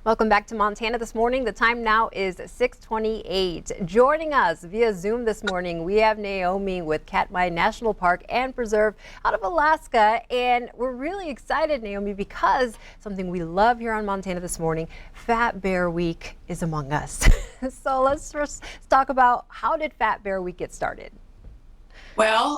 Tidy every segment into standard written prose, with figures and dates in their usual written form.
Welcome back to Montana this morning. The time now is 6:28. Joining us via Zoom this morning, we have Naomi with Katmai National Park and Preserve out of Alaska. And we're really excited, Naomi, because something we love here on Montana this morning, Fat Bear Week is among us. So let's first talk about, how did Fat Bear Week get started? Well,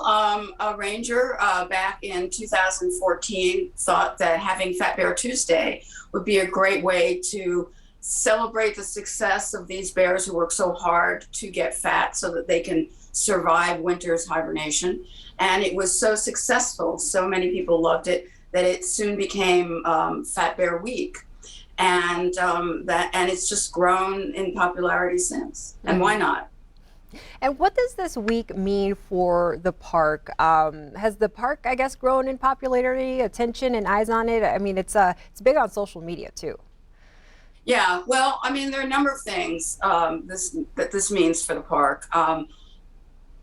a ranger back in 2014 thought that having Fat Bear Tuesday would be a great way to celebrate the success of these bears who work so hard to get fat so that they can survive winter's hibernation. And it was so successful, so many people loved it, that it soon became Fat Bear Week. And it's just grown in popularity since. And why not? And what does this week mean for the park? Has the park, I guess, grown in popularity, attention, and eyes on it? I mean, it's big on social media too. Yeah, well, I mean, there are a number of things this means for the park.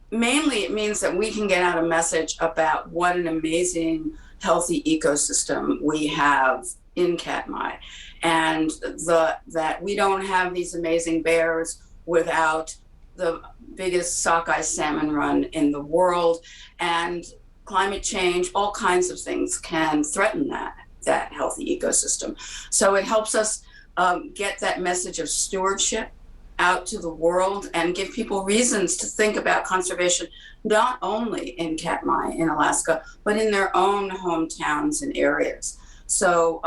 Mainly, it means that we can get out a message about what an amazing, healthy ecosystem we have in Katmai, and that we don't have these amazing bears without the biggest sockeye salmon run in the world, and climate change, all kinds of things can threaten that healthy ecosystem. So it helps us get that message of stewardship out to the world and give people reasons to think about conservation, not only in Katmai in Alaska, but in their own hometowns and areas. So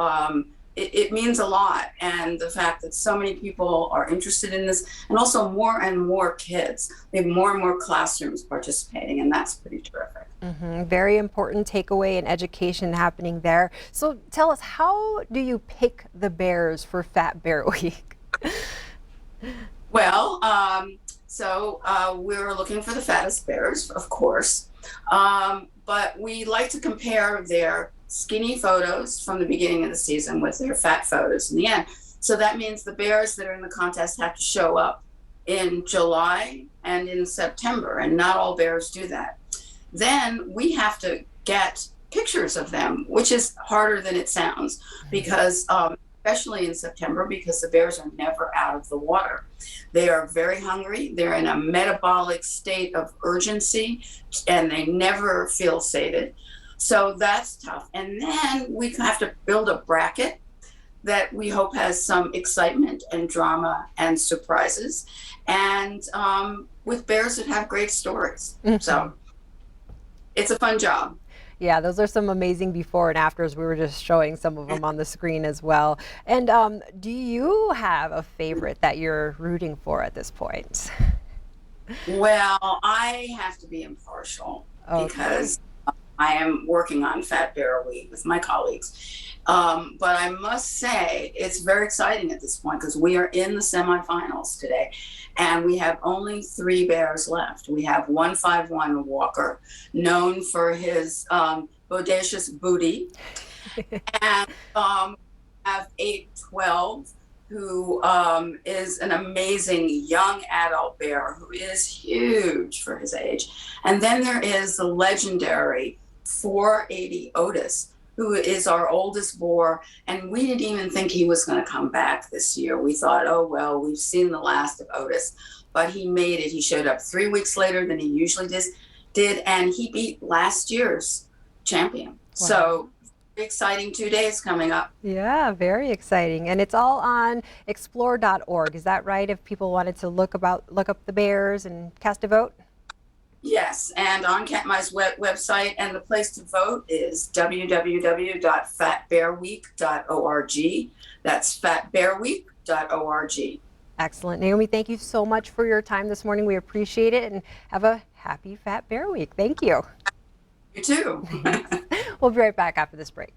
it means a lot, and the fact that so many people are interested in this, and also more and more kids. We have more and more classrooms participating, and that's pretty terrific. Very important takeaway and education happening there. So tell us, how do you pick the bears for Fat Bear Week? Well, we're looking for the fattest bears, of course, but we like to compare their skinny photos from the beginning of the season with their fat photos in the end. So that means the bears that are in the contest have to show up in July and in September, and not all bears do that. Then we have to get pictures of them, which is harder than it sounds, because especially in September, because the bears are never out of the water. They are very hungry. They're in a metabolic state of urgency, and they never feel sated. So that's tough. And then we have to build a bracket that we hope has some excitement and drama and surprises, and with bears that have great stories. So it's a fun job. Yeah, those are some amazing before and afters. We were just showing some of them on the screen as well. And do you have a favorite that you're rooting for at this point? Well, I have to be impartial, because I am working on Fat Bear Week with my colleagues. But I must say it's very exciting at this point, because we are in the semifinals today, and we have only 3 bears left. We have 151 Walker, known for his bodacious booty, and have 812, who is an amazing young adult bear who is huge for his age. And then there is the legendary 480 Otis, who is our oldest boar, and we didn't even think he was going to come back this year. We thought, oh well, we've seen the last of Otis, but he made it. He showed up 3 weeks later than he usually did, and he beat last year's champion. Wow. So exciting 2 days coming up. Yeah, very exciting. And it's all on explore.org. Is that right? If people wanted to look up the bears and cast a vote? Yes, and on Katmai's website, and the place to vote is www.fatbearweek.org. That's fatbearweek.org. Excellent. Naomi, thank you so much for your time this morning. We appreciate it, and have a happy Fat Bear Week. Thank you. You too. We'll be right back after this break.